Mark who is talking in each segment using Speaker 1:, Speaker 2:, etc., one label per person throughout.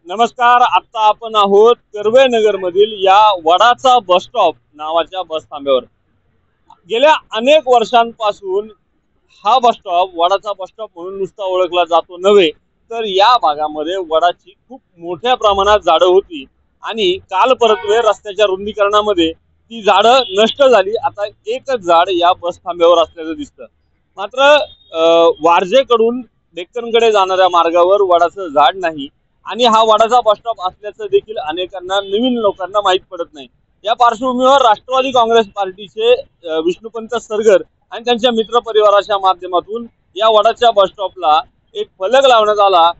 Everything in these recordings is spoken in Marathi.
Speaker 1: नमस्कार. आता आपण आहोत कर्वे नगर मधील या वडाचा बस स्टॉप नावाच्या बस थांब्यावर. गेल्या अनेक वर्षांपासून हा बस स्टॉप वडाचा बस स्टॉप म्हणून नुसता ओळखला जातो नव्हे तर या भागामध्ये वडाची खूप मोठ्या प्रमाणात झाडं होती आणि काल परत्वे रस्त्याच्या रुंदीकरणामध्ये ती झाडं नष्ट झाली. आता एकच झाड या बस थांब्यावर असल्याचं दिसतं. मात्र वारजेकडून डेक्कनकडे जाणाऱ्या मार्गावर वडाचं झाड नाही आणि हा वडाचा बस स्टॉप असल्याचं देखील अनेकांना नवीन लोकांना माहीत पडत नाही. या पार्श्वभूमीवर राष्ट्रवादी काँग्रेस पार्टीचे विष्णुपंत सरगर आणि त्यांच्या मित्र परिवाराच्या माध्यमातून या वडाच्या बस स्टॉपला एक फलक लावण्यात आला.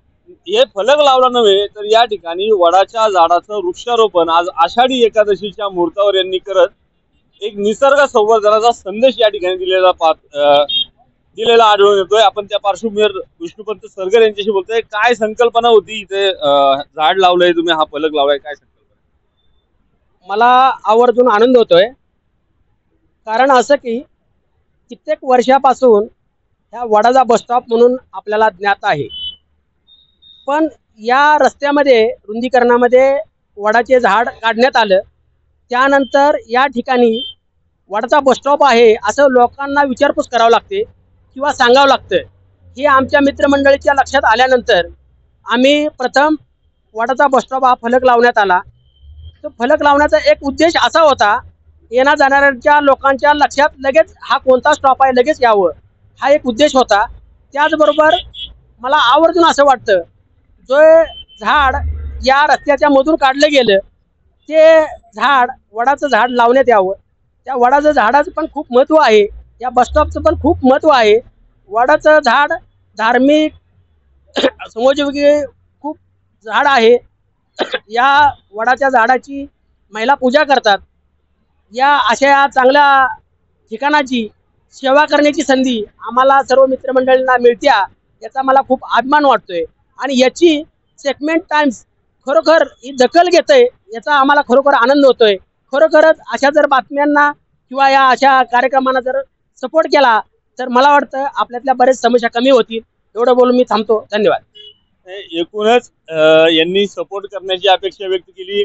Speaker 1: हे फलक लावला नव्हे तर या ठिकाणी वडाच्या झाडाचं वृक्षारोपण आज आषाढी एकादशीच्या मुहूर्तावर यांनी करत एक निसर्ग संवर्धनाचा संदेश या ठिकाणी दिलेला आढळून येतोय. आपण त्या पार्श्वभूमीवर विष्णुपंत सरगर यांच्याशी बोलतोय. काय संकल्पना होती इथे झाड लावलंय तुम्ही, हा फलक लावलाय, काय संकल्पना?
Speaker 2: मला आवर्जून आनंद होतोय, कारण असं की कित्येक वर्षापासून ह्या वडाचा बस स्टॉप म्हणून आपल्याला ज्ञात आहे, पण या रस्त्यामध्ये रुंदीकरणामध्ये वडाचे झाड काढण्यात आलं. त्यानंतर या ठिकाणी वडाचा बस स्टॉप आहे असं लोकांना विचारपूस करावं लागते किंवा सांगावं लागतं. हे आमच्या मित्रमंडळीच्या लक्षात आल्यानंतर आम्ही प्रथम वडाचा बस स्टॉप हा फलक लावण्यात आला. तो फलक लावण्याचा एक उद्देश असा होता, येण्या जाणाऱ्यांच्या लोकांच्या लक्षात लगेच हा कोणता स्टॉप आहे लगेच यावं, हा एक उद्देश होता. त्याचबरोबर मला आवर्जून असं वाटतं, जो झाड या रस्त्याच्या मधून काढलं गेलं ते झाड, वडाचं झाड लावण्यात यावं. त्या वडाचं झाडाचं पण खूप महत्त्व आहे, या बस स्टॉपचं पण खूप महत्त्व आहे. वडाचं झाड धार्मिक समाजोपयोगी खूप झाड आहे. या वडाच्या झाडाची महिला पूजा करतात. या अशा चांगल्या ठिकाणाची सेवा करण्याची संधी आम्हाला सर्व मित्रमंडळींना मिळत्या, याचा मला खूप अभिमान वाटतोय. आणि याची सेगमेंट टाइम्स खरोखर ही दखल घेतोय, याचा आम्हाला खरोखर आनंद होतोय. खरोखरच अशा जर बातम्यांना किंवा या अशा कार्यक्रमांना जर सपोर्ट केला तर मला वाटतं आपल्यातल्या बरेच समस्या कमी होतील. एवढं बोलून मी थांबतो. धन्यवाद.
Speaker 1: एकूणच यांनी सपोर्ट करण्याची अपेक्षा व्यक्त केली.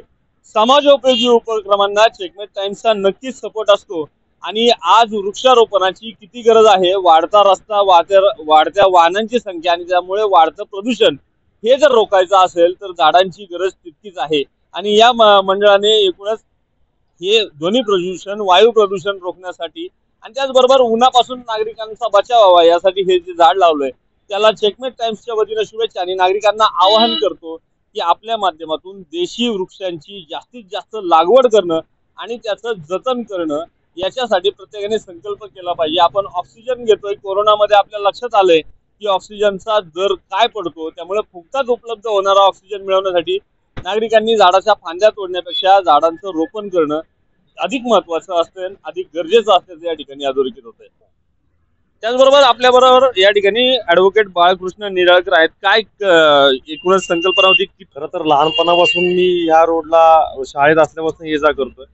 Speaker 1: समाजोपयोगी उपक्रमांना चेकमेट टाइम्सचा नक्कीच सपोर्ट असतो आणि आज वृक्षारोपणाची किती गरज आहे. वाढता रस्ता, वाढत्या वाहनांची संख्या आणि त्यामुळे वाढतं प्रदूषण हे जर रोखायचं असेल तर झाडांची गरज तितकीच आहे. आणि या मंडळाने एकूणच हे ध्वनी प्रदूषण, वायू प्रदूषण रोखण्यासाठी आणि त्याचबरोबर उन्हापासून नागरिकांचा बचाव व्हावा यासाठी हे जे झाड लावलंय त्याला चेकमेट टाइम्सच्या वतीने शुभेच्छा. आणि नागरिकांना आवाहन करतो की आपल्या माध्यमातून देशी वृक्षांची जास्तीत जास्त लागवड करणं आणि त्याचं जतन करणं याच्यासाठी प्रत्येकाने संकल्प केला पाहिजे. आपण ऑक्सिजन घेतोय, कोरोनामध्ये आपल्या लक्षात आलंय की ऑक्सिजनचा दर काय पडतो, त्यामुळे फुकटात उपलब्ध होणारा ऑक्सिजन मिळवण्यासाठी नागरिकांनी झाडाच्या फांद्या तोडण्यापेक्षा झाडांचं रोपण करणं अधिक महत्वाचं असतं, अधिक गरजेचं असतं या ठिकाणी अधोरेखित होत आहे. त्याचबरोबर आपल्याबरोबर या ठिकाणी ऍडव्होकेट बाळकृष्ण निराळकर आहेत. काय एकूणच संकल्पना होती की?
Speaker 3: खरं तर लहानपणापासून मी या रोडला शाळेत असल्यापासून ये जा करतोय.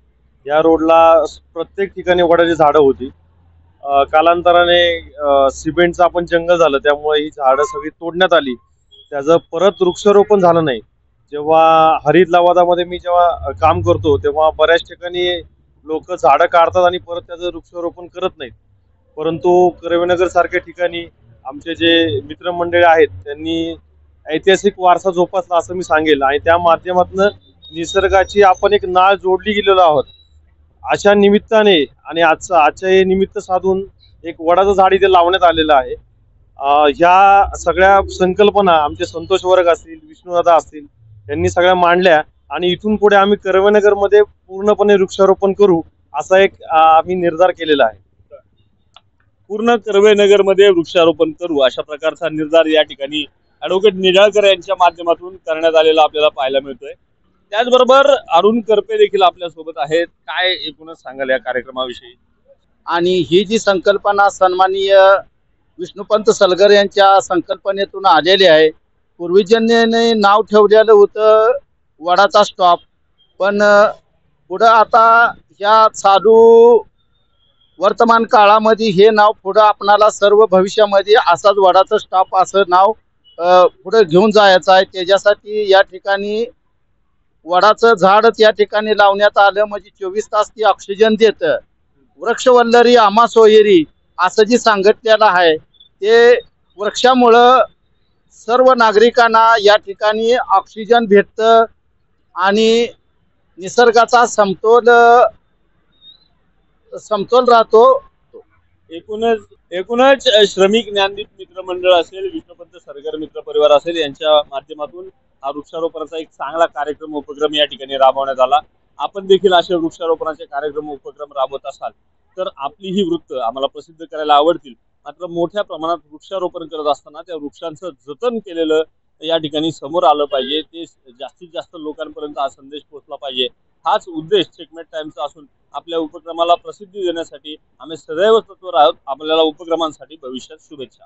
Speaker 3: या रोडला प्रत्येक ठिकाणी वडाची झाडं होती. कालांतराने सिमेंटचं आपण जंगल झालं, त्यामुळे ही झाडं सगळी तोडण्यात आली. त्याचं परत वृक्षारोपण झालं नाही. जेव्हा हरित लवादामध्ये मी जेव्हा काम करतो तेव्हा बऱ्याच ठिकाणी लोक झाडं काढतात आणि परत त्याचं वृक्षारोपण करत नाहीत. परंतु कर्वेनगर सारख्या ठिकाणी आमचे जे मित्रमंडळी आहेत त्यांनी ऐतिहासिक वारसा जोपासला असं मी सांगेल. आणि त्या माध्यमातून निसर्गाची आपण एक नाळ जोडली गेलेलो आहोत. अशा निमित्ताने आणि आजच्या हे निमित्त साधून एक वडाचं झाड इथे लावण्यात आलेलं आहे. ह्या सगळ्या संकल्पना आमचे संतोष वर्ग असतील, विष्णुदादा असतील, यांनी सगळ्या मांडल्या आणि इथून पुढे आम्ही कर्वेनगर मध्ये पूर्णपणे वृक्षारोपण करू असा एक आम्ही निर्धार केलेला आहे.
Speaker 1: पूर्ण कर्वेनगर मध्ये वृक्षारोपण करू अशा प्रकारचा निर्धार या ठिकाणी ऍडव्होकेट निराळकर यांच्या माध्यमातून करण्यात आलेला आपल्याला पाहायला मिळतोय. त्याचबरोबर अरुण करपे देखील आपल्या सोबत आहेत. काय एकूणच सांगाल या कार्यक्रमाविषयी?
Speaker 4: आणि ही जी संकल्पना सन्माननीय विष्णुपंत सलगर यांच्या संकल्पनेतून आलेली आहे. पूर्वजांनी नाव ठेवलेलं होतं वडाचा स्टॉप, पण पुढं आता ह्या चालू वर्तमान काळामध्ये हे नाव पुढं आपणाला सर्व भविष्यामध्ये असाच वडाचं स्टॉप असं नाव पुढे घेऊन जायचं आहे. त्याच्यासाठी या ठिकाणी वडाचं झाड त्या ठिकाणी लावण्यात आलं, म्हणजे 24 तास ती ऑक्सिजन देतं. वृक्षवल्लरी आम्हा सोयरी असं जी सांगितलेलं आहे, ते वृक्षामुळं सर्व नागरिकांना या ठिकाणी ऑक्सिजन भेटतं आणि निसर्गाचा समतोल राहतो.
Speaker 1: एकूणच श्रमिक ज्ञानदीप मित्र मंडळ असेल, विष्णुपंत सरगर मित्र परिवार असेल, यांच्या माध्यमातून हा वृक्षारोपणाचा एक चांगला कार्यक्रम उपक्रम या ठिकाणी राबवण्यात आला. आपण देखील असे वृक्षारोपणाचे कार्यक्रम उपक्रम राबवत असाल तर आपली ही वृत्त आम्हाला प्रसिद्ध करायला आवडतील. मात्र मोठ्या प्रमाणात वृक्षारोपण करत असताना त्या वृक्षांचं जतन केलेलं या ठिकाणी समोर आलं पाहिजे. ते जास्तीत जास्त लोकांपर्यंत हा संदेश पोहोचला पाहिजे. हाच उद्देश चेकमेट टाइमचा असून आपल्या उपक्रमाला प्रसिद्धी देण्यासाठी आम्ही सदैव तत्पर आहोत. आपल्याला उपक्रमांसाठी भविष्यात शुभेच्छा.